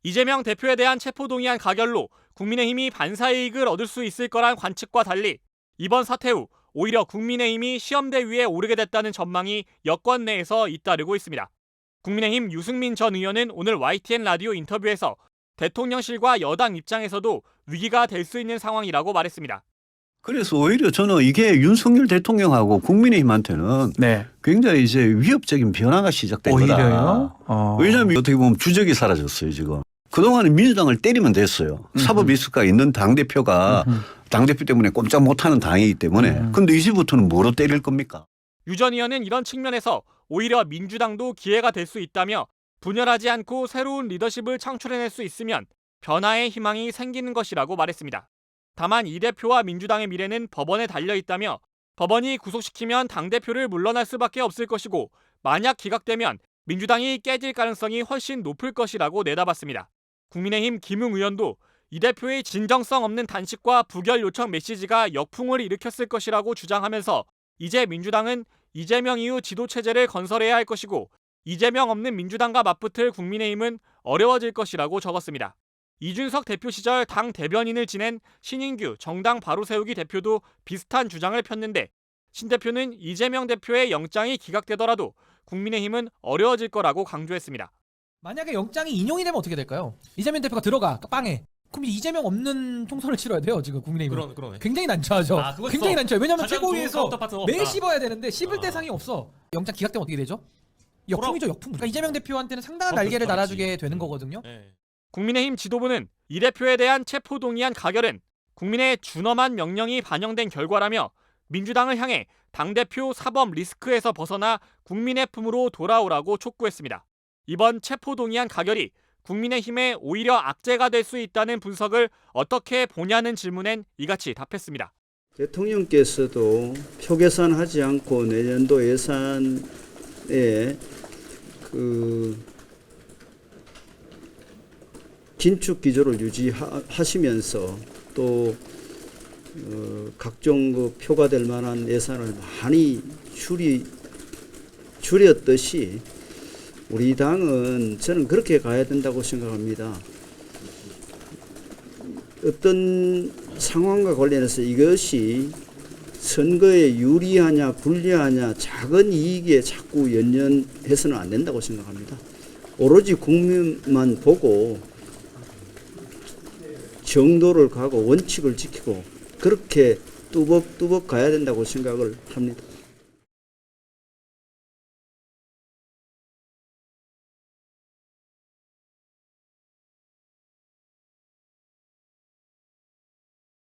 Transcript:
이재명 대표에 대한 체포동의안 가결로 국민의힘이 반사이익을 얻을 수 있을 거란 관측과 달리 이번 사태 후 오히려 국민의힘이 시험대 위에 오르게 됐다는 전망이 여권 내에서 잇따르고 있습니다. 국민의힘 유승민 전 의원은 오늘 YTN 라디오 인터뷰에서 대통령실과 여당 입장에서도 위기가 될 수 있는 상황이라고 말했습니다. 그래서 오히려 저는 이게 윤석열 대통령하고 국민의힘한테는 네. 굉장히 이제 위협적인 변화가 시작된 오히려요? 거다. 왜냐하면 어떻게 보면 주적이 사라졌어요 지금. 그동안은 민주당을 때리면 됐어요. 사법 리스크가 있는 당대표가 당대표 때문에 꼼짝 못하는 당이기 때문에. 그런데 이제부터는 뭐로 때릴 겁니까? 유 전 의원은 이런 측면에서 오히려 민주당도 기회가 될 수 있다며 분열하지 않고 새로운 리더십을 창출해낼 수 있으면 변화의 희망이 생기는 것이라고 말했습니다. 다만 이 대표와 민주당의 미래는 법원에 달려있다며 법원이 구속시키면 당대표를 물러날 수밖에 없을 것이고 만약 기각되면 민주당이 깨질 가능성이 훨씬 높을 것이라고 내다봤습니다. 국민의힘 김웅 의원도 이 대표의 진정성 없는 단식과 부결 요청 메시지가 역풍을 일으켰을 것이라고 주장하면서 이제 민주당은 이재명 이후 지도체제를 건설해야 할 것이고 이재명 없는 민주당과 맞붙을 국민의힘은 어려워질 것이라고 적었습니다. 이준석 대표 시절 당 대변인을 지낸 신인규 정당 바로세우기 대표도 비슷한 주장을 폈는데 신 대표는 이재명 대표의 영장이 기각되더라도 국민의힘은 어려워질 거라고 강조했습니다. 만약에 영장이 인용이 되면 어떻게 될까요? 이재명 대표가 들어가 빵에. 그럼 이재명 없는 총선을 치러야 돼요 지금 국민의힘은. 그러네. 굉장히 난처하죠. 굉장히 난처해요. 왜냐하면 최고위에서 매일 없다. 씹어야 되는데 씹을 대상이 없어. 영장 기각되면 어떻게 되죠? 역풍이죠 역풍. 그러니까 이재명 대표한테는 상당한 날개를 달아주게 되는 거거든요. 네. 국민의힘 지도부는 이 대표에 대한 체포동의안 가결은 국민의 준엄한 명령이 반영된 결과라며 민주당을 향해 당대표 사법 리스크에서 벗어나 국민의 품으로 돌아오라고 촉구했습니다. 이번 체포동의안 가결이 국민의힘에 오히려 악재가 될 수 있다는 분석을 어떻게 보냐는 질문엔 이같이 답했습니다. 대통령께서도 표계산하지 않고 내년도 예산에 긴축 기조를 유지하시면서 또 각종 표가 될 만한 예산을 많이 줄였듯이 우리 당은 저는 그렇게 가야 된다고 생각합니다. 어떤 상황과 관련해서 이것이 선거에 유리하냐 불리하냐 작은 이익에 자꾸 연연해서는 안 된다고 생각합니다. 오로지 국민만 보고 정도를 가고 원칙을 지키고 그렇게 뚜벅뚜벅 가야 된다고 생각을 합니다.